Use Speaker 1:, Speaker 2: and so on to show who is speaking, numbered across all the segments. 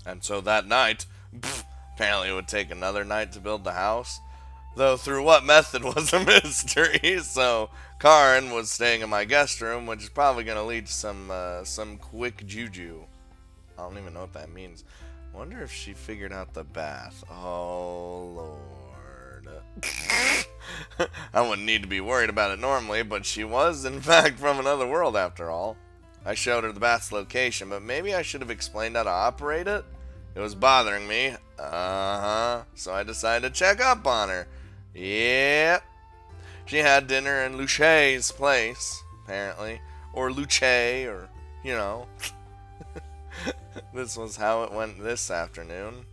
Speaker 1: And so that night, apparently it would take another night to build the house. Though through what method was a mystery. So Karin was staying in my guest room, which is probably going to lead to some quick juju. I don't even know what that means. Wonder if she figured out the bath. Oh lord. I wouldn't need to be worried about it normally, but she was in fact from another world after all. I showed her the bath's location, but maybe I should have explained how to operate it. It was bothering me. So I decided to check up on her. Yep. She had dinner in Luce's place, apparently. Or Luce, or, you know. This was how it went this afternoon.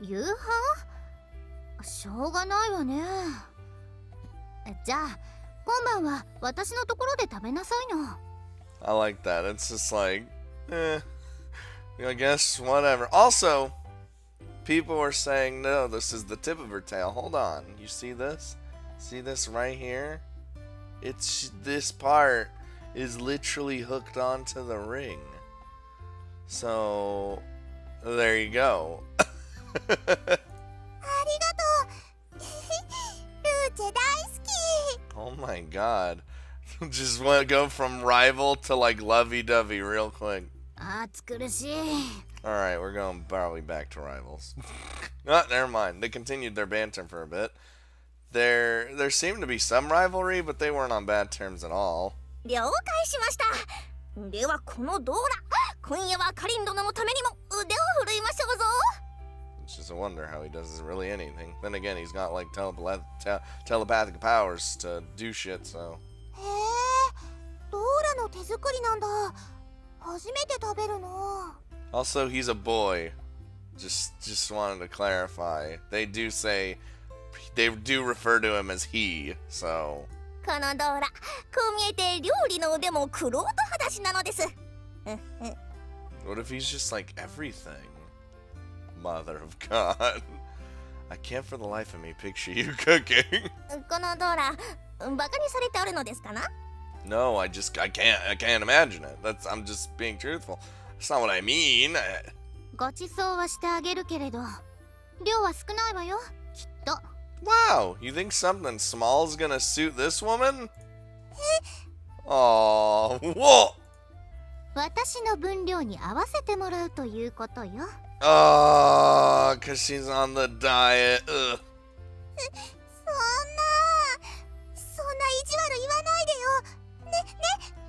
Speaker 2: 夕飯しょうがないわね。じゃあ今晩は私のところで食べなさいの。
Speaker 1: I like that. It's just like, I guess whatever. Also, people were saying, no, this is the tip of her tail. Hold on. You see this? See this right here? This part is literally hooked onto the ring. So, there you go.
Speaker 2: ありがとう。ルーチェ大好き。
Speaker 1: Oh my god. Just want to go from rival to like lovey-dovey real quick.
Speaker 2: 暑苦しい。
Speaker 1: Alright, we're going probably back to rivals. Never mind. They continued their banter for a bit. There seemed to be some rivalry, but they weren't on bad terms at all.
Speaker 2: 了解しました。ではこのドーラ、今夜はカリン殿のためにも腕を振るいましょうぞ。
Speaker 1: It's just a wonder how he does really anything. Then again, he's got like telepathic powers to do shit, so.
Speaker 2: へえ、ドーラの手作りなんだ。初めて食べるの。
Speaker 1: Also, he's a boy. Just wanted to clarify. They do refer to him as he, so.
Speaker 2: このドーラ、こう見えて料理の腕もクロート裸足なのです。
Speaker 1: What if he's just like everything? Mother of God. I can't for the life of me picture you cooking.
Speaker 2: このドーラ、バカにされておるのですかな？
Speaker 1: No, I can't imagine it. I'm just being truthful. That's not what I mean.
Speaker 2: ご馳走はしてあげるけれど、量は少ないわよ、きっと。
Speaker 1: Wow, you think something small is gonna suit this woman? Oh, whoa!
Speaker 2: 私の分量に合わせてもらうということよ。
Speaker 1: Oh, cause she's on the diet. Ugh.
Speaker 2: そんな意地悪言わないでよ。ね、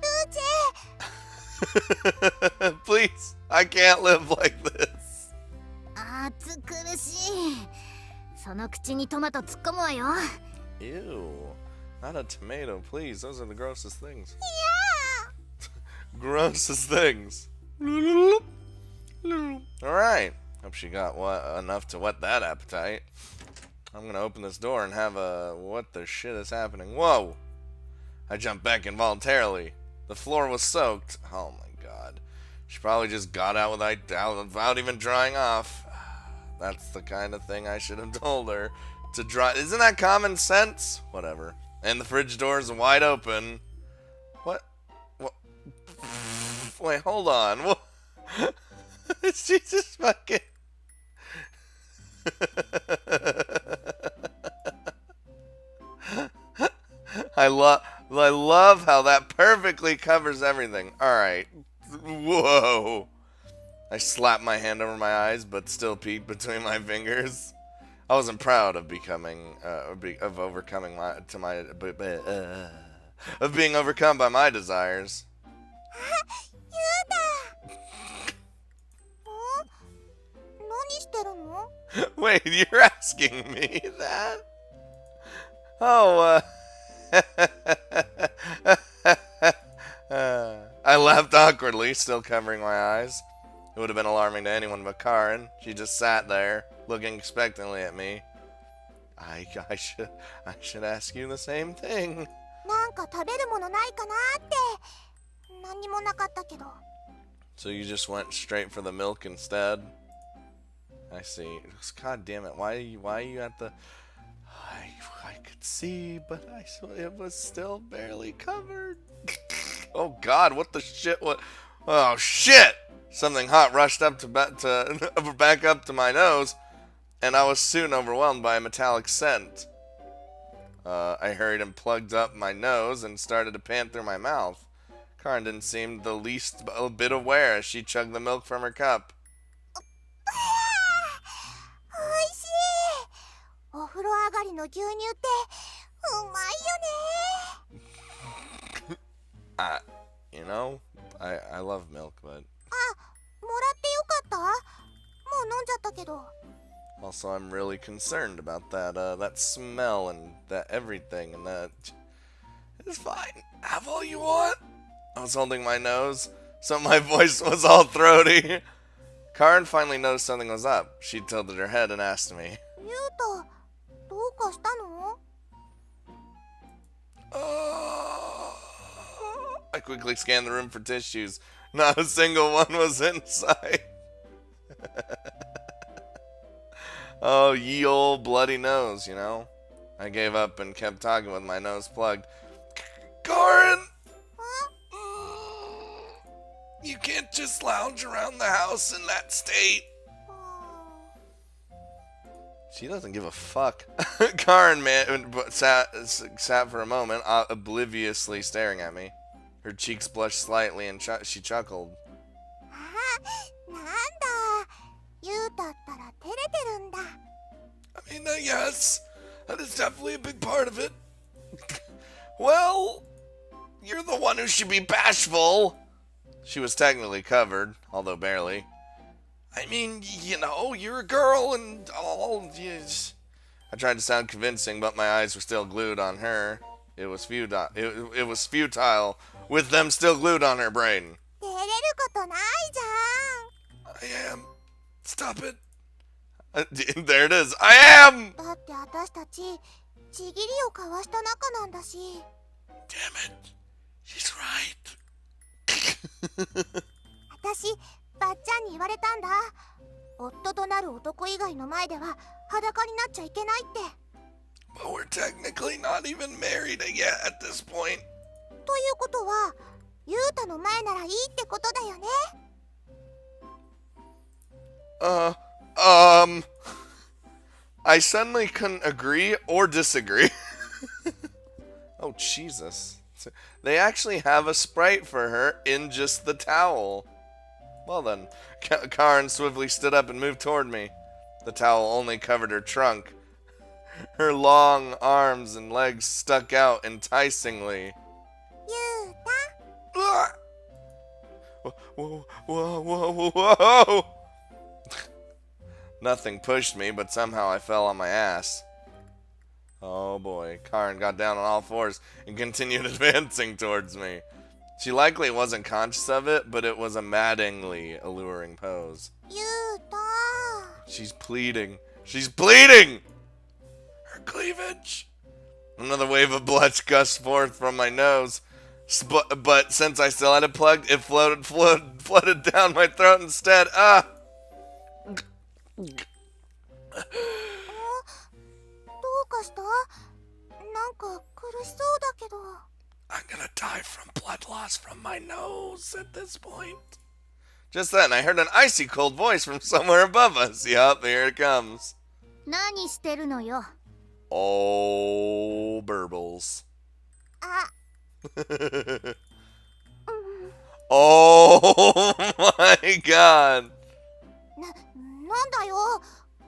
Speaker 2: ルーチェ。
Speaker 1: Please, I can't live like this.
Speaker 2: 暑苦しい。その口にトマト突っ込むわよ。
Speaker 1: Ew. Not a tomato, please. Those are the grossest things.
Speaker 2: いや
Speaker 1: Grossest things. Alright. Hope she got enough to whet that appetite. I'm gonna open this door and have a... What the shit is happening? Whoa! I jumped back involuntarily. The floor was soaked. Oh my god. She probably just got out without even drying off. That's the kind of thing I should have told her. To dry... Isn't that common sense? Whatever. And the fridge door is wide open. What? Wait, hold on. What? She just fucking... I love how that perfectly covers everything. Alright. Whoa. I slapped my hand over my eyes, but still peeked between my fingers. I wasn't proud of of being overcome by my desires.
Speaker 2: ユータ。何してるの？
Speaker 1: Wait, you're asking me that? Oh, I laughed awkwardly, still covering my eyes. It would have been alarming to anyone but Karin. She just sat there, looking expectantly at me. I should ask you the same thing.
Speaker 2: なんか食べるものないかなって。何にもなかったけど。
Speaker 1: So you just went straight for the milk instead? I see. God damn it! Why are you at the? I could see, but it was still barely covered. Oh God! What the shit? What? Oh shit! Something hot rushed up back up to my nose, and I was soon overwhelmed by a metallic scent. I hurried and plugged up my nose and started to pant through my mouth. Karen didn't seem the least bit aware as she chugged the milk from her cup.
Speaker 2: おいしい。お風呂上がりの牛乳ってうまいよね。
Speaker 1: You know, I love milk, but
Speaker 2: もらってよかった？もう飲んじゃったけど。
Speaker 1: also I'm really concerned about that smell and that everything and that. It's fine. Have all you want. I was holding my nose, so my voice was all throaty. Karen finally noticed something was up. She tilted her head and asked me,
Speaker 2: ゆうた、どうかしたの？
Speaker 1: I quickly scanned the room for tissues. Not a single one was in sight. Oh, ye old bloody nose, you know? I gave up and kept talking with my nose plugged. Karen! You can't just lounge around the house in that state. She doesn't give a fuck. Karen sat for a moment, obliviously staring at me. Her cheeks blushed slightly and she chuckled.
Speaker 2: なんだ、ゆうたったら照れてるんだ。
Speaker 1: I mean, yes, that is definitely a big part of it. Well, you're the one who should be bashful. She was technically covered, although barely. I mean, you know, you're a girl and all. Yes. I tried to sound convincing, but my eyes were still glued on her. It was futile. It was futile with them still glued on her brain.
Speaker 2: 照れることないじゃん。
Speaker 1: I am. Stop it. There it is. I am.
Speaker 2: だって私たちちぎりを交わした仲なんだし。
Speaker 1: Damn it. She's right.
Speaker 2: 私ばっちゃんに言われたんだ。夫となる男以外の前では裸になっちゃいけないって。
Speaker 1: But we're technically not even married yet at this point.
Speaker 2: ということは、ゆうたの前ならいいってことだよね。
Speaker 1: I suddenly couldn't agree or disagree. Oh, Jesus. They actually have a sprite for her in just the towel. Well then, Karen swiftly stood up and moved toward me. The towel only covered her trunk. Her long arms and legs stuck out enticingly.
Speaker 2: ゆうた。
Speaker 1: Whoa, whoa, whoa, whoa. Nothing pushed me, but somehow I fell on my ass. Oh boy, Karen got down on all fours and continued advancing towards me. She likely wasn't conscious of it, but it was a maddeningly alluring pose.
Speaker 2: ゆうた。
Speaker 1: She's pleading. She's pleading! Her cleavage. Another wave of blood gushed forth from my nose. But since I still had it plugged, it flooded down my throat instead. Ah!
Speaker 2: どうかした？なんか苦しそうだけど。
Speaker 1: I'm gonna die from blood loss from my nose at this point. Just then, I heard an icy cold voice from somewhere above us. Yup, here it comes.
Speaker 2: 何してるのよ。
Speaker 1: Oh, burbles.
Speaker 2: あ、
Speaker 1: Oh my god.
Speaker 2: なんだよ。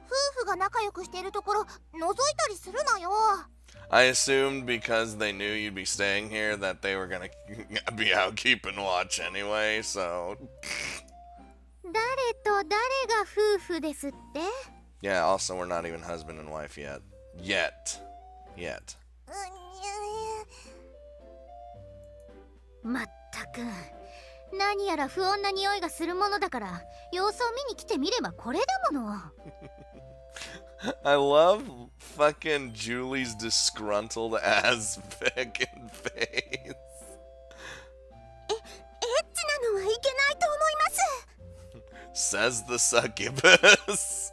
Speaker 2: 夫婦が仲良くしているところ覗いたりするなよ。
Speaker 1: I assumed because they knew you'd be staying here that they were gonna be out keeping watch anyway, so.
Speaker 2: 誰と誰が夫婦ですって？
Speaker 1: Yeah, also, we're not even husband and wife yet. Yet.
Speaker 2: まったく。何やら不穏な匂いがするものだから様子を見に来てみればこれだもの。
Speaker 1: I love fucking Julie's disgruntled ass fucking face.
Speaker 2: エッチなのはいけないと思います。
Speaker 1: Says the succubus.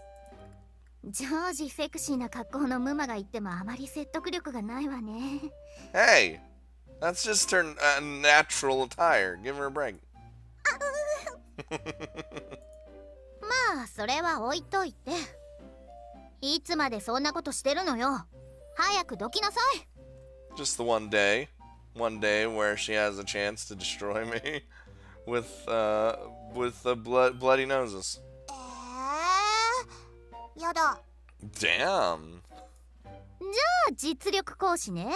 Speaker 2: ジョージセクシーな格好のムマが言ってもあまり説得力がないわね。
Speaker 1: Hey, that's just her natural attire. Give her a break.
Speaker 2: まあそれは置いといて、いつまでそんなことしてるのよ。早くどきなさい。
Speaker 1: Just the one day where she has a chance to destroy me with bloody noses.
Speaker 2: やだ。
Speaker 1: Damn.
Speaker 2: じゃあ実力行使ね。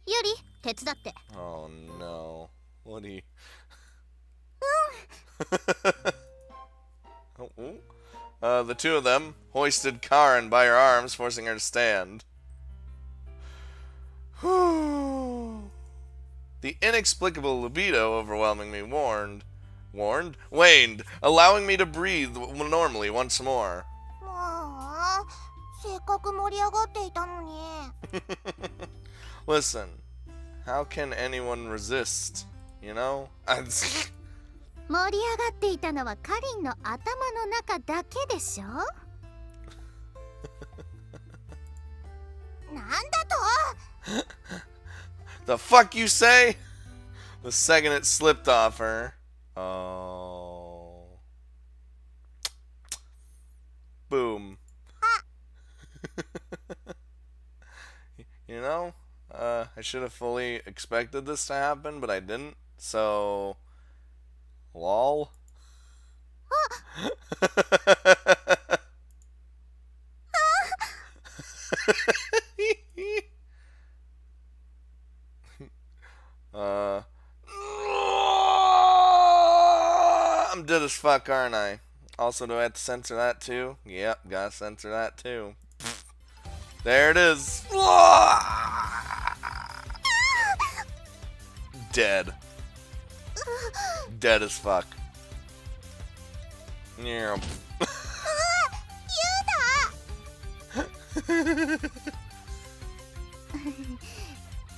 Speaker 2: ゆり手伝って。
Speaker 1: Oh no. What do you... The two of them hoisted Karen by her arms, forcing her to stand. The inexplicable libido overwhelming me waned, allowing me to breathe normally once more.
Speaker 2: もうせっかく盛り上がっていたのに。
Speaker 1: Listen, how can anyone resist, you know?
Speaker 2: 盛り上がっていたのはカリンの頭の中だけでしょ。なんだと。
Speaker 1: The fuck you say? The second it slipped off her. Oh. Boom. You know, I should have fully expected this to happen, but I didn't. So, lol. I'm dead as fuck, aren't I? Also, do I have to censor that too? Yep, gotta censor that too. There it is. Dead. Dead as fuck. Yeah.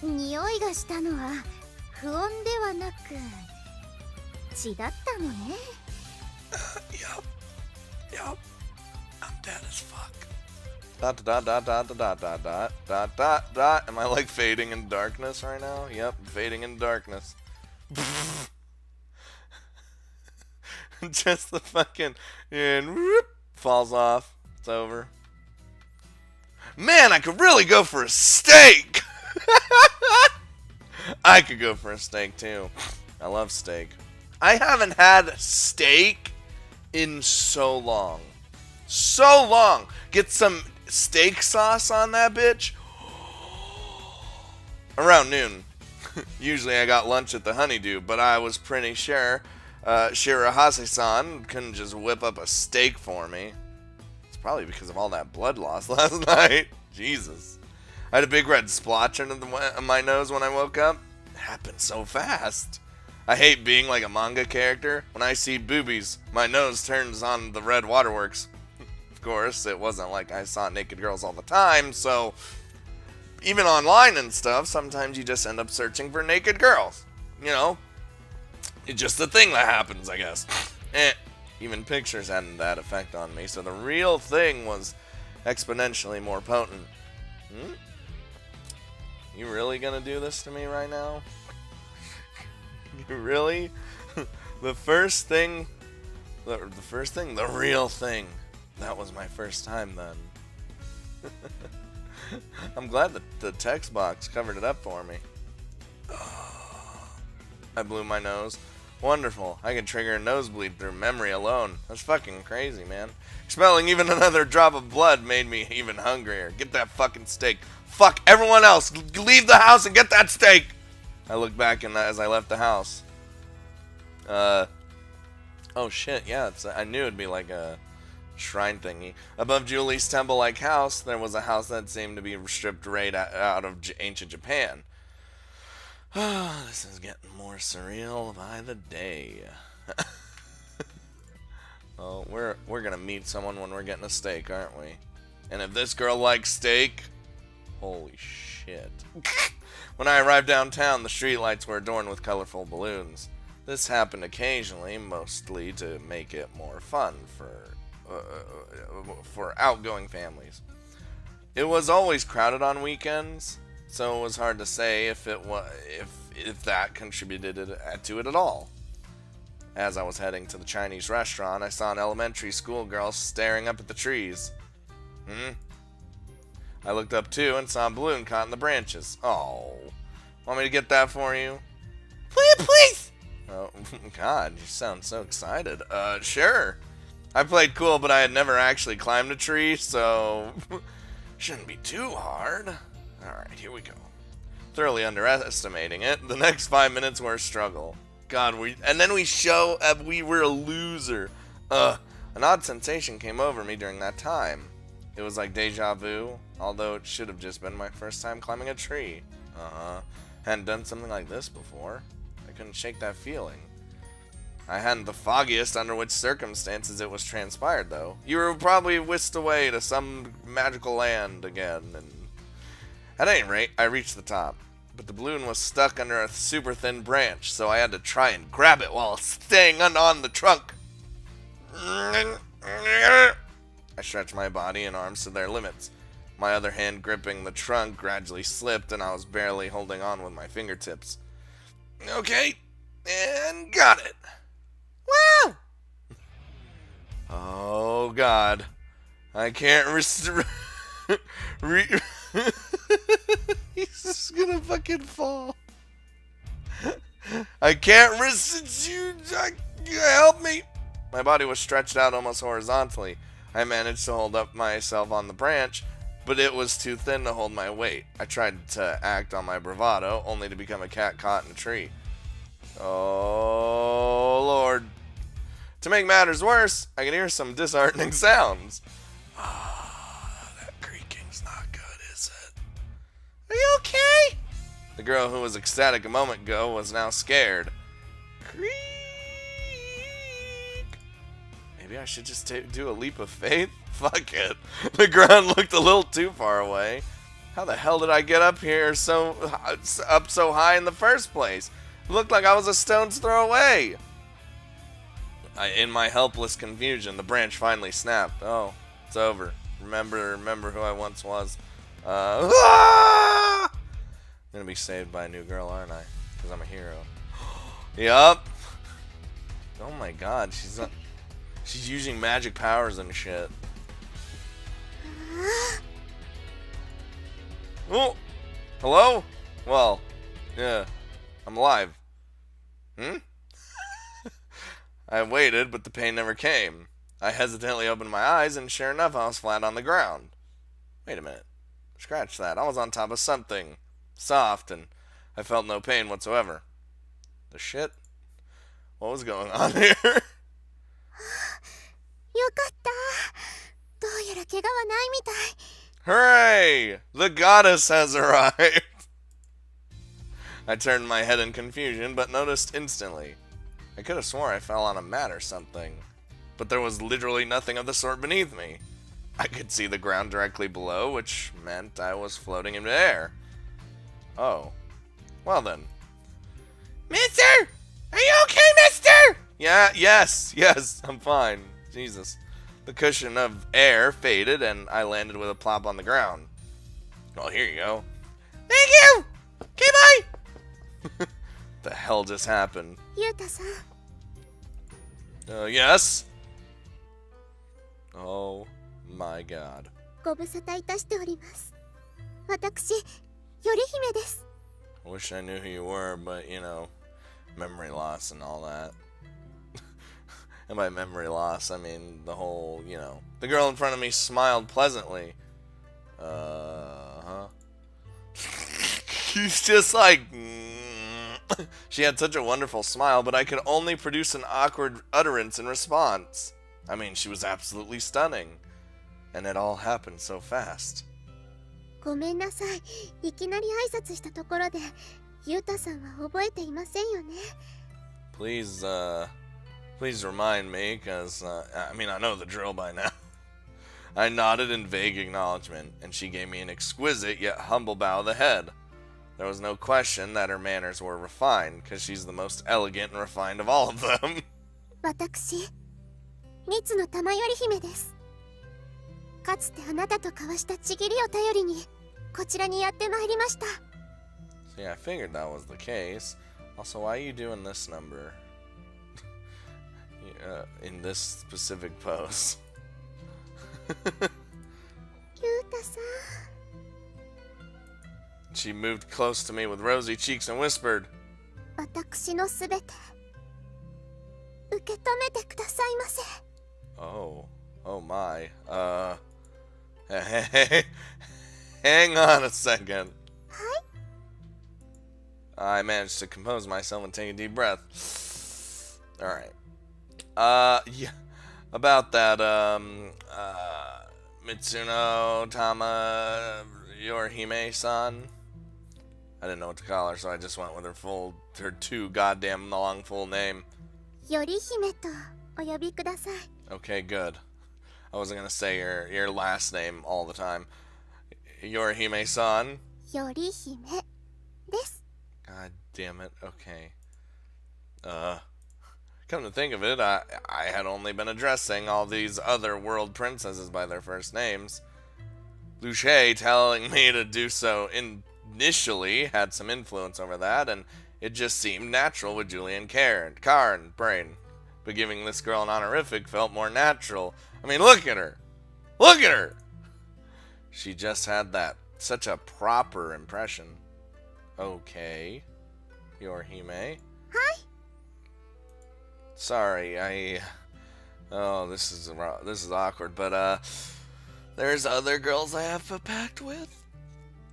Speaker 2: 匂いがしたのは不穏ではなく血だったのね。
Speaker 1: Yup. Yup. I'm dead as fuck. Dot dot dot dot dot dot dot dot dot dot. Am I like fading in darkness right now? Yep, fading in darkness. Just the fucking and whoop, falls off. It's over. Man, I could really go for a steak. I could go for a steak too. I love steak. I haven't had steak in so long. So long. Get some steak sauce on that bitch. Around noon. Usually I got lunch at the Honeydew, but I was pretty sure Shirahase-san couldn't just whip up a steak for me. It's probably because of all that blood loss last night. Jesus. I had a big red splotch under my nose when I woke up. It happened so fast. I hate being like a manga character. When I see boobies, my nose turns on the red waterworks. Of course, it wasn't like I saw naked girls all the time, so even online and stuff, sometimes you just end up searching for naked girls. You know, it's just a thing that happens, I guess. Even pictures had that effect on me, so the real thing was exponentially more potent. You really gonna do this to me right now? You really? The real thing. That was my first time then. I'm glad that the text box covered it up for me. I blew my nose. Wonderful. I can trigger a nosebleed through memory alone. That's fucking crazy, man. Expelling even another drop of blood made me even hungrier. Get that fucking steak. Fuck everyone else. Leave the house and get that steak. I looked back and as I left the house. Oh shit, yeah, I knew it'd be like a shrine thingy. Above Julie's temple-like house, there was a house that seemed to be stripped right out of ancient Japan. This is getting more surreal by the day. Oh, we're gonna meet someone when we're getting a steak, aren't we? And if this girl likes steak, holy shit. When I arrived downtown, the streetlights were adorned with colorful balloons. This happened occasionally, mostly to make it more fun for outgoing families. It was always crowded on weekends, so it was hard to say if that contributed to it at all. As I was heading to the Chinese restaurant, I saw an elementary school girl staring up at the trees. I looked up too and saw a balloon caught in the branches. Oh. Want me to get that for you? Please! Oh, God, you sound so excited. Sure. I played cool, but I had never actually climbed a tree, so shouldn't be too hard. Alright, here we go. Thoroughly underestimating it, the next 5 minutes were a struggle. God, and then we were a loser. An odd sensation came over me during that time. It was like deja vu, although it should have just been my first time climbing a tree. Hadn't done something like this before. I couldn't shake that feeling. I hadn't the foggiest under which circumstances it was transpired, though. You were probably whisked away to some magical land again, and at any rate, I reached the top. But the balloon was stuck under a super thin branch, so I had to try and grab it while staying on the trunk. I stretched my body and arms to their limits. My other hand gripping the trunk gradually slipped, and I was barely holding on with my fingertips. Okay, and got it. Wow! Oh, God. I can't He's just gonna fucking fall. I can't help me. My body was stretched out almost horizontally. I managed to hold up myself on the branch, but it was too thin to hold my weight. I tried to act on my bravado, only to become a cat caught in a tree. Oh, Lord. To make matters worse, I could hear some disheartening sounds. That creaking's not good, is it? Are you okay? The girl who was ecstatic a moment ago was now scared. Creak. Maybe I should just do a leap of faith? Fuck it. The ground looked a little too far away. How the hell did I get up here up so high in the first place? It looked like I was a stone's throw away. In my helpless confusion, the branch finally snapped. Oh, it's over. Remember who I once was. I'm gonna be saved by a new girl, aren't I? Because I'm a hero. Yup. Oh my God, she's using magic powers and shit. Oh, hello? Well, yeah, I'm alive. I waited, but the pain never came. I hesitantly opened my eyes, and sure enough, I was flat on the ground. Wait a minute. Scratch that. I was on top of something soft, and I felt no pain whatsoever. The shit? What was going on here?
Speaker 2: よかった。どうやら怪我はないみたい。
Speaker 1: Hooray! The goddess has arrived! I turned my head in confusion, but noticed instantly. I could have sworn I fell on a mat or something, but there was literally nothing of the sort beneath me. I could see the ground directly below, which meant I was floating in midair. Oh. Well then. Mister! Are you okay, mister? Yes, I'm fine. Jesus. The cushion of air faded, and I landed with a plop on the ground. Well, here you go. Thank you! Okay, bye! The hell just happened?
Speaker 2: ゆうたさん。
Speaker 1: Yes? Oh my God.
Speaker 2: ご無沙汰いたしております。私、より姫です。
Speaker 1: I wish I knew who you were, but you know, memory loss and all that. And by memory loss, I mean the whole, you know. The girl in front of me smiled pleasantly. She's just like... She had such a wonderful smile, but I could only produce an awkward utterance in response. I mean, she was absolutely stunning. And it all happened so fast.
Speaker 2: ごめんなさい。いきなり挨拶したところで、ゆうたさんは覚えていませんよね。
Speaker 1: Please remind me, because, I mean, I know the drill by now. I nodded in vague acknowledgement, and she gave me an exquisite yet humble bow of the head. There was no question that her manners were refined, because she's the most elegant and refined of all of them.
Speaker 2: 私、ミツの玉より姫です。かつてあなたと交わしたちぎりを頼りに、こちらにやってまいりました。
Speaker 1: See, I figured that was the case. Also, why are you doing this number? in this specific pose.
Speaker 2: ゆうたさん
Speaker 1: She moved close to me with rosy cheeks and whispered,
Speaker 2: 私のすべて受け止めてくださいませ
Speaker 1: Oh my. Hey, hang on a second. I managed to compose myself and take a deep breath. Alright. Yeah. About that, Mitsuno Tama Yorihime-san. I didn't know what to call her, so I just went with her too goddamn long full name.
Speaker 2: より姫とお呼びください
Speaker 1: Okay, good. I wasn't gonna say your last name all the time. Yorihime-san.
Speaker 2: より姫です
Speaker 1: God damn it. Okay. Come to think of it, I had only been addressing all these other world princesses by their first names. Luche telling me to do so initially had some influence over that, and it just seemed natural with Julian Karn, Brain. But giving this girl an honorific felt more natural. I mean, look at her! Look at her! She just had such a proper impression. Okay. Yorihime.
Speaker 2: Hi.
Speaker 1: Sorry, oh, this is awkward, but there's other girls I have a pact with.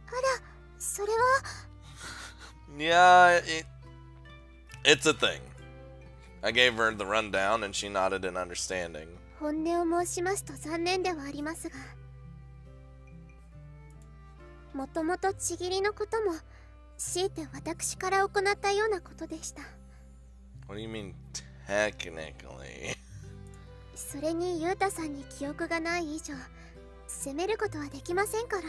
Speaker 2: あらそれは
Speaker 1: Yeah, it's a thing. I gave her the rundown and she nodded in understanding.
Speaker 2: 本音を申しますと残念ではありますがもともとちぎりのことも強いて私から行ったようなことでした
Speaker 1: What do you mean, technically?
Speaker 2: それにユウタさんに記憶がない以上責めることはできませんから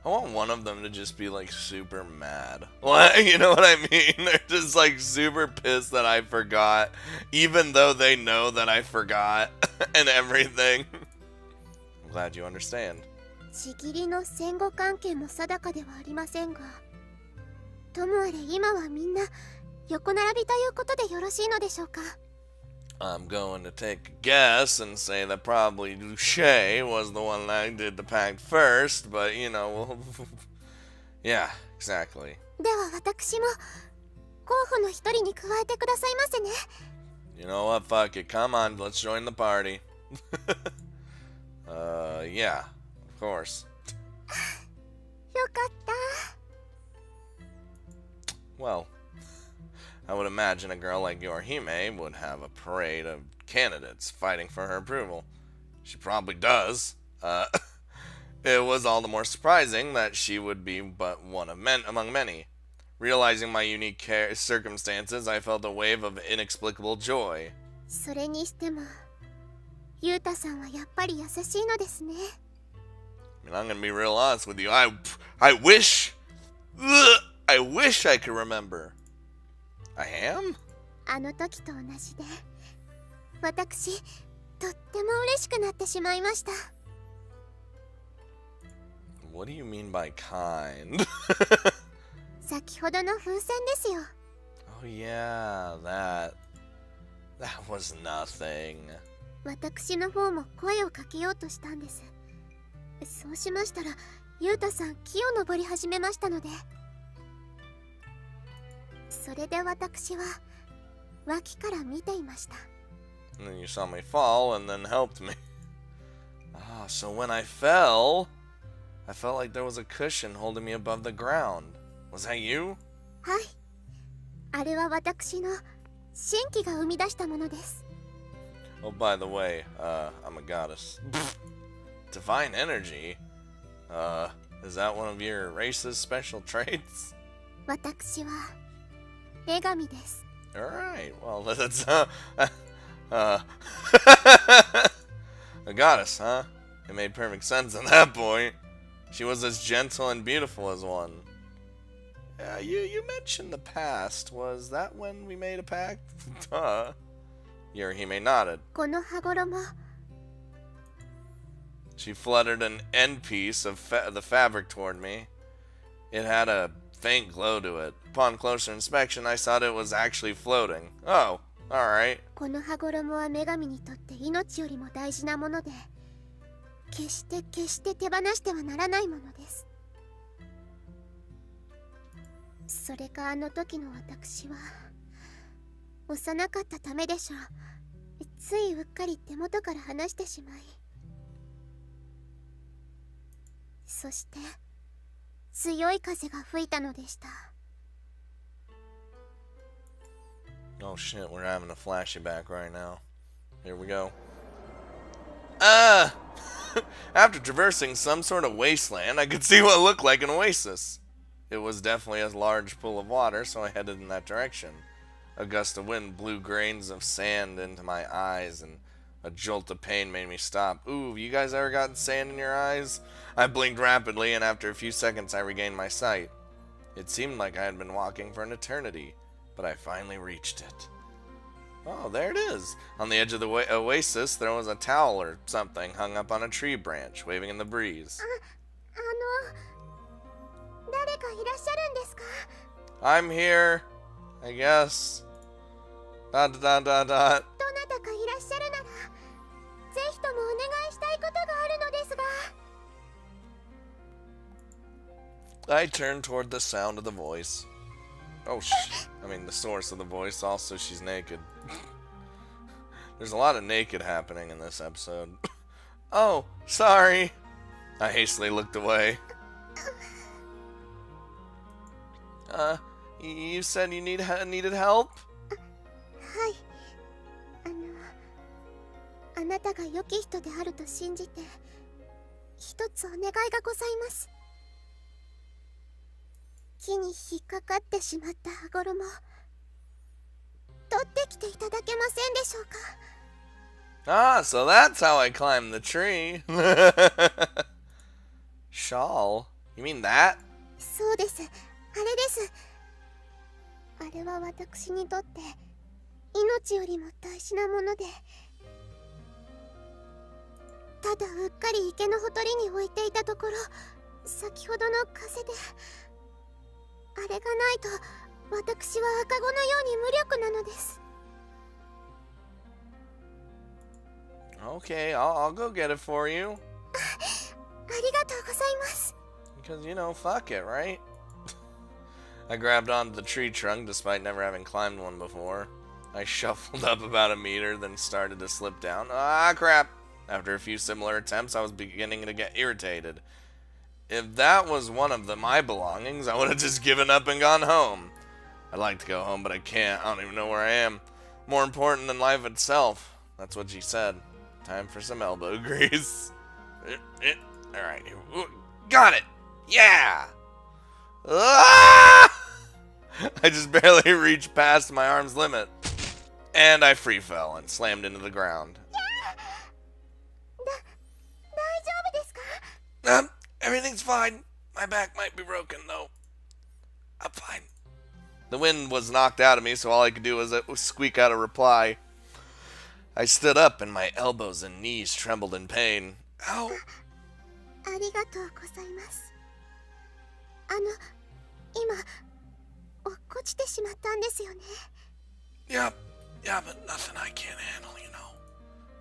Speaker 1: I want one of them to just be like super mad. What? You know what I mean? They're just like super pissed that I forgot, even though they know that I forgot and everything. I'm glad you understand.
Speaker 2: ちぎりの戦後関係も定かではありませんがともあれ今はみんな横並びということでよろしいのでしょうか
Speaker 1: I'm going to take a guess and say that probably Luche was the one that did the pact first, but you know, yeah, exactly.
Speaker 2: では私も候補の一人に加えてくださいませね
Speaker 1: You know what? Fuck it. Come on, let's join the party. Yeah, of course.
Speaker 2: よかった
Speaker 1: Well, I would imagine a girl like Yorihime would have a parade of candidates fighting for her approval. She probably does. It was all the more surprising that she would be but one of among many. Realizing my unique circumstances, I felt a wave of inexplicable joy.
Speaker 2: それにしてもユウタさんはやっぱり優しいのですね
Speaker 1: I mean, I'm gonna be real honest with you. I wish I could remember. I am?
Speaker 2: あの時と同じで私とっても嬉しくなってしまいました
Speaker 1: What do you mean by kind?
Speaker 2: 先ほどの風船ですよ
Speaker 1: Oh yeah, that was nothing.
Speaker 2: 私の方も声をかけようとしたんですそうしましたらユウタさん木を登り始めましたのでそれで私は脇から見ていました
Speaker 1: And then you saw me fall and then helped me. Ah, so when I fell, I felt like there was a cushion holding me above the ground. Was that you?
Speaker 2: はいあれは私の神気が生み出したものです
Speaker 1: Oh, by the way, I'm a goddess. Divine energy? Is that one of your race's special traits?
Speaker 2: 私は女神です
Speaker 1: Alright, well, that's, a goddess, huh? It made perfect sense at that point. She was as gentle and beautiful as one. You mentioned the past. Was that when we made a pact? Duh. Yorihime nodded.
Speaker 2: この羽衣
Speaker 1: She fluttered an end piece of the fabric toward me. It had a faint glow to it. Upon closer inspection, I saw that it was actually floating. Oh, Alright.
Speaker 2: この羽衣は女神にとって命よりも大事なもので、決して手放してはならないものです。それがあの時の私は幼かったためでしょう。ついうっかり手元から離してしまい、そして強い風が吹いたのでした。
Speaker 1: Oh shit, we're having a flashback right now. Here we go. After traversing some sort of wasteland, I could see what looked like an oasis. It was definitely a large pool of water, so I headed in that direction. A gust of wind blew grains of sand into my eyes, and a jolt of pain made me stop. Ooh, you guys ever gotten sand in your eyes? I blinked rapidly, and after a few seconds I regained my sight. It seemed like I had been walking for an eternity, but I finally reached it. Oh, there it is. On the edge of the oasis, there was a towel or something hung up on a tree branch, waving in the breeze.
Speaker 2: 誰かいらっしゃるんですか?
Speaker 1: I'm here, I guess. Dot dot dot dot.
Speaker 2: どなたかいらっしゃるなら、ぜひともお願いしたいことがあるのですが。
Speaker 1: I turned toward the sound of the voice. Oh, I mean, the source of the voice. Also, she's naked. There's a lot of naked happening in this episode. Oh, sorry. I hastily looked away. You said you needed help?
Speaker 2: はい。あなたが良き人であると信じて、一つお願いがございます。木に引っかかってしまった羽衣、取ってきていただけませんでしょうか?
Speaker 1: Ah, so that's how I climbed the tree. Shawl? You mean that?
Speaker 2: そうです。あれです。あれは私にとって命よりも大事なもので、ただうっかり池のほとりに置いていたところ、先ほどの風で、あれがないと私は赤子のように無力なのです。
Speaker 1: Okay, I'll go get it for you.
Speaker 2: ありがとうございます。
Speaker 1: Because, you know, fuck it, right? I grabbed onto the tree trunk despite never having climbed one before. I shuffled up about a meter, then started to slip down. Ah, crap! After a few similar attempts, I was beginning to get irritated. If that was one of my belongings, I would have just given up and gone home. I'd like to go home, but I can't. I don't even know where I am. More important than life itself. That's what she said. Time for some elbow grease. Alright. Got it! Yeah! Ah! I just barely reached past my arm's limit. And I free fell and slammed into the ground.
Speaker 2: 大丈夫ですか?
Speaker 1: Everything's fine. My back might be broken, though. I'm fine. The wind was knocked out of me, so all I could do was squeak out a reply. I stood up, and my elbows and knees trembled in pain. Ow!
Speaker 2: ありがとうございます。今、落っこちてしまったんですよね。
Speaker 1: Yeah, but nothing I can't handle, you know.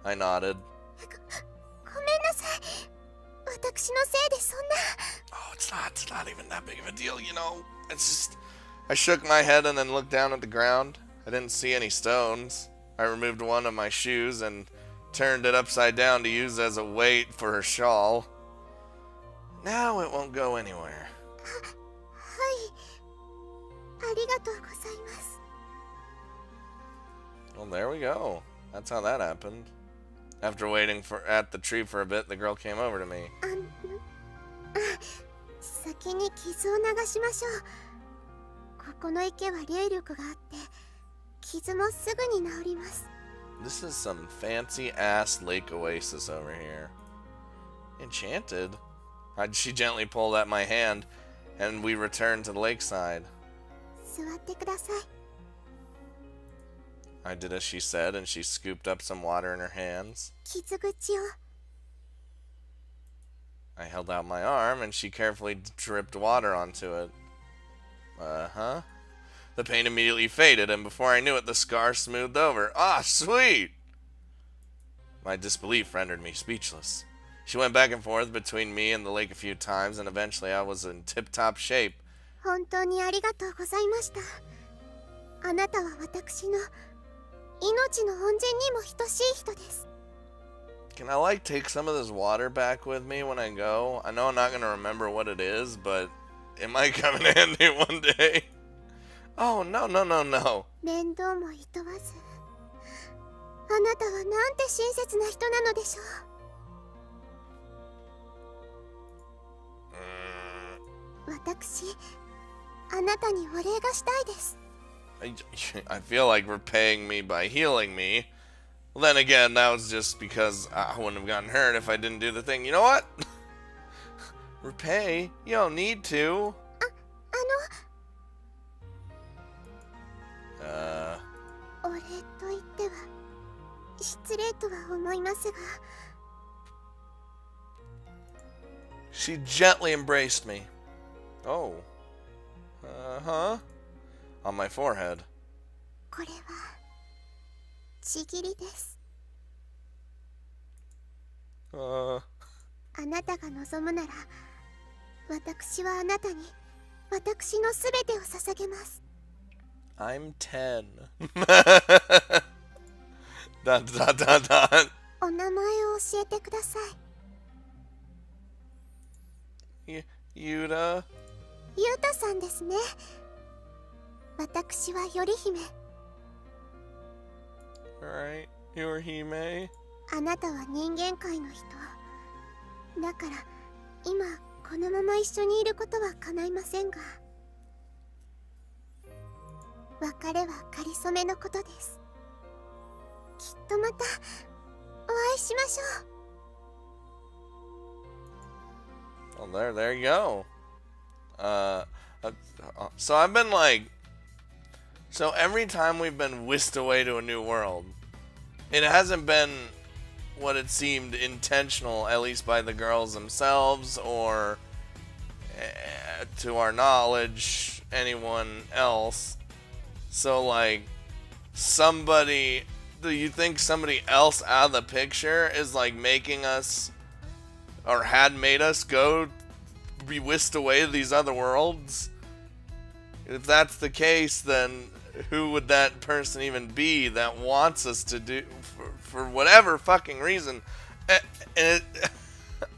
Speaker 1: I nodded.
Speaker 2: ごめんなさい。私のせいでそんな。
Speaker 1: Oh, it's not even that big of a deal, you know. It's just... I shook my head and then looked down at the ground. I didn't see any stones. I removed one of my shoes and turned it upside down to use as a weight for her shawl. Now it won't go anywhere.
Speaker 2: はい。ありがとうございます。
Speaker 1: Well, there we go. That's how that happened. After waiting at the tree for a bit, the girl came over to me.
Speaker 2: 先に傷を流しましょう。ここの池は霊力があって、傷もすぐに治ります。
Speaker 1: This is some fancy ass lake oasis over here. Enchanted? She gently pulled at my hand, and we returned to the lakeside.
Speaker 2: 座ってください。
Speaker 1: I did as she said, and she scooped up some water in her hands.
Speaker 2: 傷口を。
Speaker 1: I held out my arm, and she carefully dripped water onto it. Uh-huh. The pain immediately faded, and before I knew it, the scar smoothed over. Ah, sweet! My disbelief rendered me speechless. She went back and forth between me and the lake a few times, and eventually I was in tip-top shape.
Speaker 2: 本当にありがとうございました。あなたは私の命の恩人にも等しい人です。
Speaker 1: Can I, take some of this water back with me when I go? I know I'm not going to remember what it is, but it might come in handy one day. Oh, no.
Speaker 2: 面倒もいとわず、あなたはなんて親切な人なのでしょう。私、あなたにお礼がしたいです。
Speaker 1: I feel like repaying me by healing me. Well, then again, that was just because I wouldn't have gotten hurt if I didn't do the thing. You know what? Repay? You don't need to.
Speaker 2: お礼と言っては失礼とは思いますが。
Speaker 1: She gently embraced me. Oh. On my forehead.
Speaker 2: これはちぎりです。あなたが望むなら、私はあなたに私のすべてを捧げます。
Speaker 1: I'm 10. Dun, dun, dun, dun.
Speaker 2: お名前を教えてください。
Speaker 1: ユダ
Speaker 2: さんですね。私は頼姫。
Speaker 1: Alright, Yorihime.
Speaker 2: あなたは人間界の人。だから今このまま一緒にいることは叶いませんが、別れはかりそめのことです。きっとまたお会いしましょう。
Speaker 1: Well, there you go. So I've been so every time we've been whisked away to a new world, it hasn't been what it seemed intentional, at least by the girls themselves, or to our knowledge, anyone else. So do you think somebody else out of the picture is making us, or had made us go be whisked away to these other worlds? If that's the case, then who would that person even be that wants us to do, for whatever fucking reason? And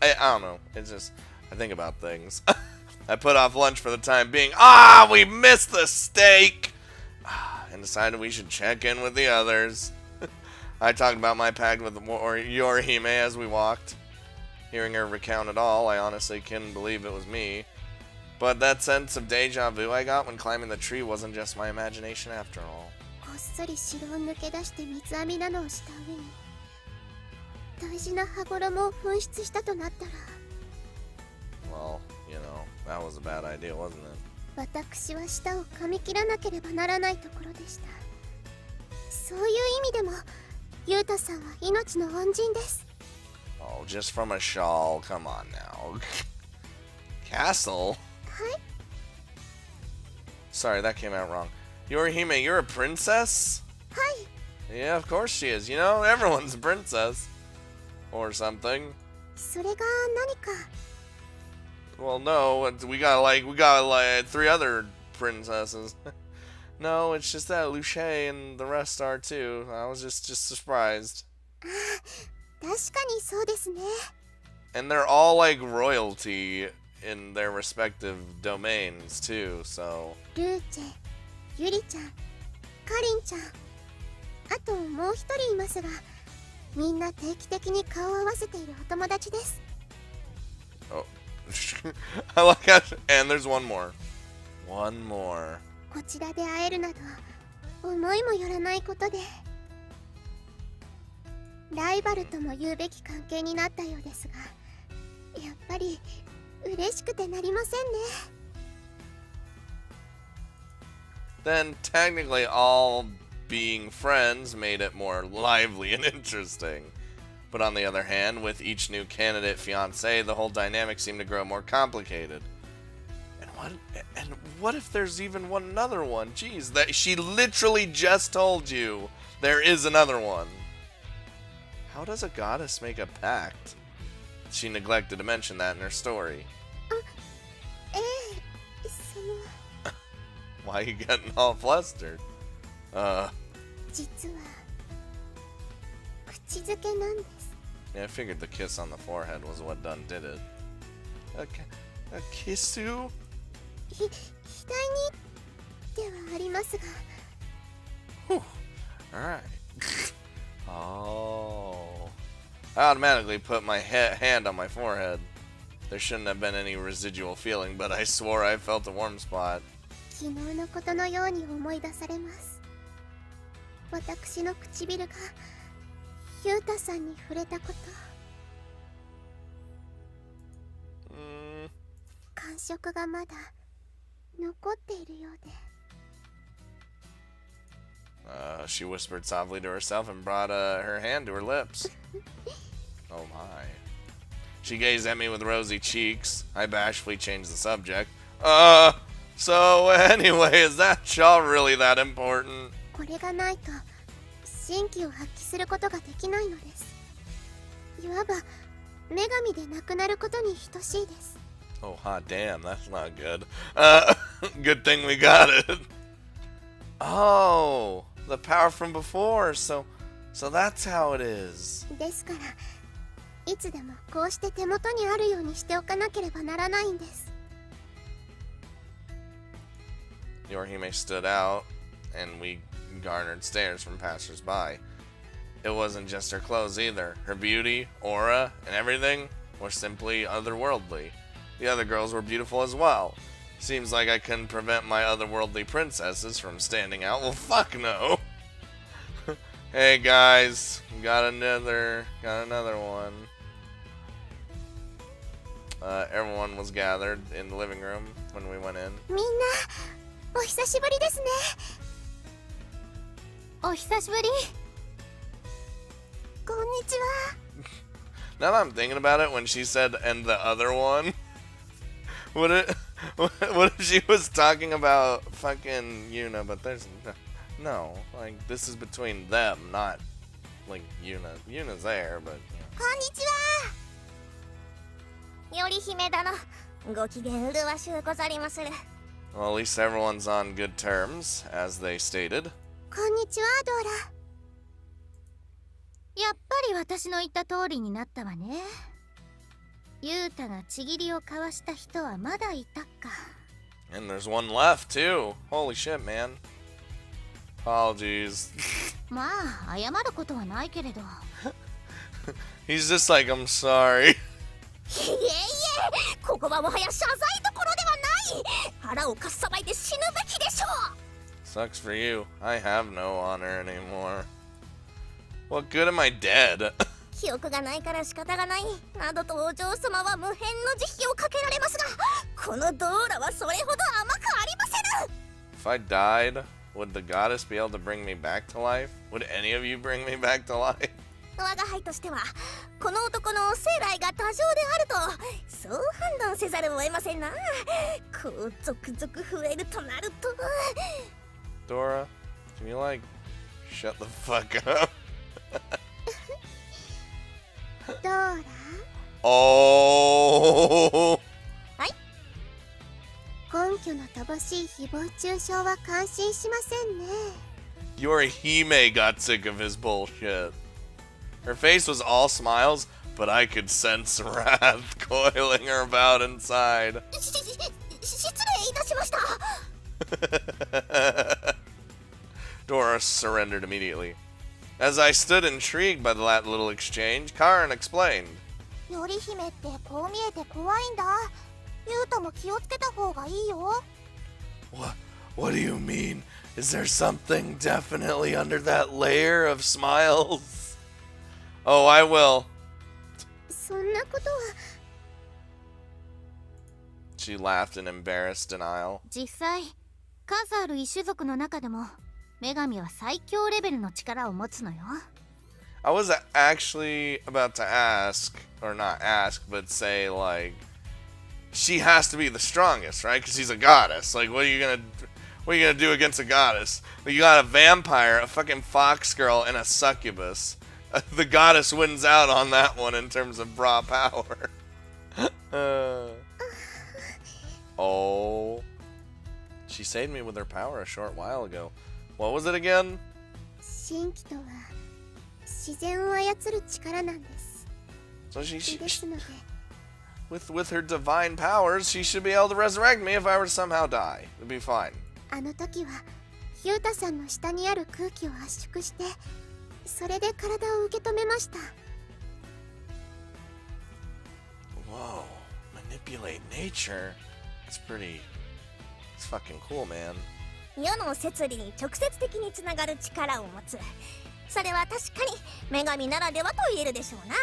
Speaker 1: I don't know. It's just, I think about things. I put off lunch for the time being. We missed the steak! And decided we should check in with the others. I talked about my pact with Yorihime as we walked. Hearing her recount it all, I honestly couldn't believe it was me. But that sense of deja vu I got when climbing the tree wasn't just my imagination after all.
Speaker 2: こっそり城を抜け出して三つ編みなどをした上に、大事な羽衣を紛失したとなったら。
Speaker 1: Well, that was a bad idea, wasn't it?
Speaker 2: 私は舌を噛み切らなければならないところでした。そういう意味でも、ユウタさんは命の恩人です。
Speaker 1: Oh, just from a shawl, come on now. Castle?
Speaker 2: はい。
Speaker 1: Sorry, that came out wrong. Yorihime, you're a princess?
Speaker 2: はい。
Speaker 1: Yeah, of course she is. Everyone's a princess. Or something.
Speaker 2: それが何か。
Speaker 1: Well, no, we got 3 other princesses. No, it's just that Luce and the rest are too. I was just surprised.
Speaker 2: 確かにそうですね。
Speaker 1: And they're all royalty in their respective domains too, so.
Speaker 2: ルーチェ、ユリちゃん、カリンちゃん、あともう一人いますが、みんな定期的に顔を合わせているお友達です。
Speaker 1: Oh. I like how, and there's one more. One more.
Speaker 2: こちらで会えるなど思いもよらないことで、ライバルとも言うべき関係になったようですが、やっぱり嬉しくてなりませんね。
Speaker 1: Then technically all being friends made it more lively and interesting. But on the other hand, with each new candidate fiancé, the whole dynamic seemed to grow more complicated. And What? And what if there's even another one? Jeez, that she literally just told you there is another one. How does a goddess make a pact? She neglected to mention that in her story.
Speaker 2: ええ、その
Speaker 1: Why are you getting all flustered?
Speaker 2: 実は口づけなんです。
Speaker 1: Yeah, I figured the kiss on the forehead was what done did it. A kissu?
Speaker 2: 額にではありますが。
Speaker 1: Whew. Alright. Oh. I automatically put my hand on my forehead. There shouldn't have been any residual feeling, but I swore I felt a warm spot.
Speaker 2: 昨日のことのように思い出されます。私の唇がユータさんに触れたこと。感触がまだ残っているようで。
Speaker 1: She whispered softly to herself and brought her hand to her lips. Oh my. She gazed at me with rosy cheeks. I bashfully changed the subject. So anyway, is that shawl really that important?
Speaker 2: これがないと神気を発揮することができないのです。いわば女神でなくなることに等しいです。
Speaker 1: Oh, hot damn, that's not good. Good thing we got it. Oh, the power from before. So that's how it is.
Speaker 2: ですからいつでもこうして手元にあるようにしておかなければならないんです。
Speaker 1: Yorihime stood out, and we garnered stares from passers-by. It wasn't just her clothes either. Her beauty, aura, and everything were simply otherworldly. The other girls were beautiful as well. Seems like I couldn't prevent my otherworldly princesses from standing out. Well, fuck no. Hey guys, got another one. Everyone was gathered in the living room when we went in.
Speaker 2: みんなお久しぶりですね。お久しぶり。こんにちは。
Speaker 1: Now that I'm thinking about it, when she said "and the other one," what if she was talking about fucking Yuna? But there's no, like this is between them, not like Yuna. Yuna's there, but.
Speaker 2: こんにちは。より姫殿、ご機嫌うるわしゅうござりまする。
Speaker 1: Well, at least everyone's on good terms, as they stated.
Speaker 2: こんにちは、ドーラ。やっぱり私の言った通りになったわね。ユータがちぎりを交わした人はまだいたか。
Speaker 1: And there's one left too. Holy shit, man. Apologies.
Speaker 2: まあ謝ることはないけれど。
Speaker 1: He's just like, I'm sorry.
Speaker 2: いえいえ、ここはもはや謝罪どころではない。腹をかっさばいて死ぬべきでしょう。
Speaker 1: Sucks for you. I have no honor anymore. What good am I dead?
Speaker 2: 記憶がないから仕方がないなどとお嬢様は無辺の慈悲をかけられますが、このドーラはそれほど甘くありませぬ。
Speaker 1: If I died, would the goddess be able to bring me back to life? Would any of you bring me back to life?
Speaker 2: 我が輩としてはこの男の生来が多情であるとそう判断せざるを得ませんな。こう続々増えるとなると。
Speaker 1: Dora, can you like shut the fuck up?
Speaker 2: ドーラ
Speaker 1: Oh!
Speaker 2: 根拠の乏しい誹謗中傷は感心しませんね。
Speaker 1: Yorihime got sick of his bullshit. Her face was all smiles, but I could sense wrath coiling her about inside.
Speaker 2: 失礼いたしました。
Speaker 1: Dora surrendered immediately. As I stood intrigued by the little exchange, Karin explained.
Speaker 2: より姫ってこう見えて怖いんだ。ユータも気をつけた方がいいよ。
Speaker 1: What do you mean? Is there something definitely under that layer of smiles? Oh, I will.
Speaker 2: そんなことは。
Speaker 1: She laughed in embarrassed denial.
Speaker 2: 実際、数ある異種族の中でも女神は最強レベルの力を持つのよ。
Speaker 1: I was actually about to ask, or not ask, but say like, she has to be the strongest, right? Because she's a goddess. Like, what are you gonna do against a goddess? You got a vampire, a fucking fox girl, and a succubus. The goddess wins out on that one in terms of raw power. Oh. She saved me with her power a short while ago. What was it again?
Speaker 2: 神気とは自然を操る力なんです。
Speaker 1: So she,
Speaker 2: ですので
Speaker 1: with her divine powers, she should be able to resurrect me if I were to somehow die. It'd be fine.
Speaker 2: あの時はヒュータさんの下にある空気を圧縮してそれで体を受け止めました。
Speaker 1: Whoa. Manipulate nature? It's fucking cool, man.
Speaker 3: 世の摂理に直接的につながる力を持つ。それは確かに女神ならではと言えるでしょうな。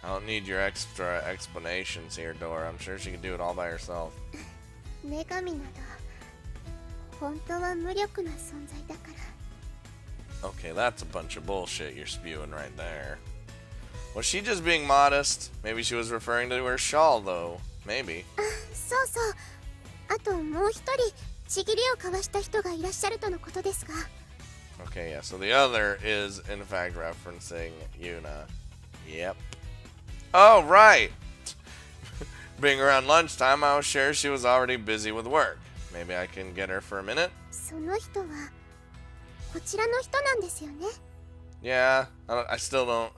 Speaker 1: I don't need your extra explanations here, Dora. I'm sure she can do it all by herself.
Speaker 2: 女神など本当は無力な存在だから。
Speaker 1: Okay, that's a bunch of bullshit you're spewing right there. Was she just being modest? Maybe she was referring to her shawl, though. Maybe.
Speaker 2: そうそう。あともう一人ちぎりを交わした人がいらっしゃるとのことですが。
Speaker 1: Okay, yeah, so the other is, in fact, referencing Yuna. Yep. Oh, right! Being around lunchtime, I was sure she was already busy with work. Maybe I can get her for a minute?
Speaker 2: その人はこちらの人なんですよね。
Speaker 1: Yeah, I still don't...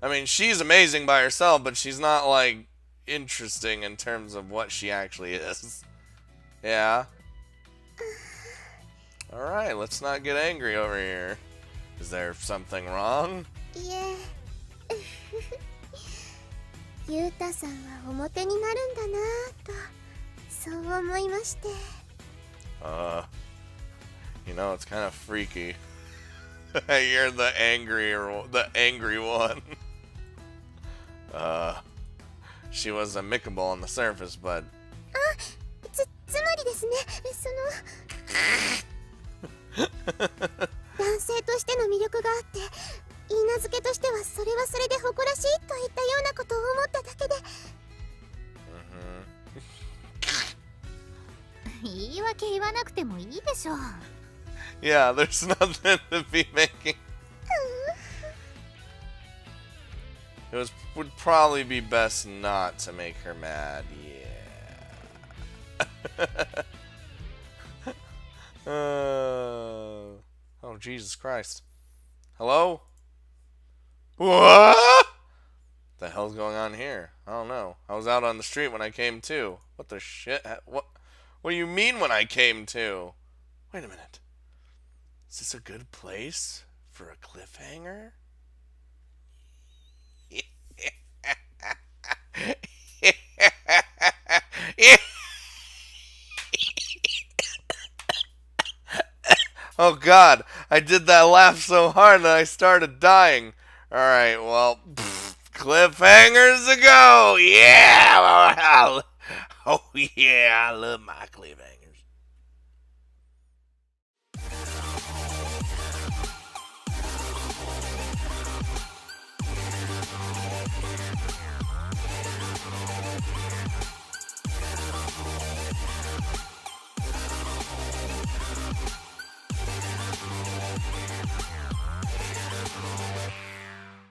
Speaker 1: I mean, she's amazing by herself, but she's not, like, interesting in terms of what she actually is. Yeah? Alright, let's not get angry over here. Is there something wrong?
Speaker 2: いえ。ユータさんは表になるんだなぁとそう思いまして。
Speaker 1: You know, it's kind of freaky. You're the angry one. She was amicable on the surface, but
Speaker 2: つまりですね、男性としての魅力があって言い名付けとしてはそれはそれで誇らしいといったようなことを思っただけで。
Speaker 3: 言い訳言わなくてもいいでしょう。
Speaker 1: Yeah, there's nothing to be making. Would probably be best not to make her mad. Yeah. Oh, Jesus Christ. Hello? What? The hell's going on here? I don't know. I was out on the street when I came to. What the shit? What do you mean when I came to? Wait a minute. Is this a good place for a cliffhanger? Oh god, I did that laugh so hard that I started dying. Alright, well, cliffhangers to go! Yeah! Oh yeah, I love my cliffhangers.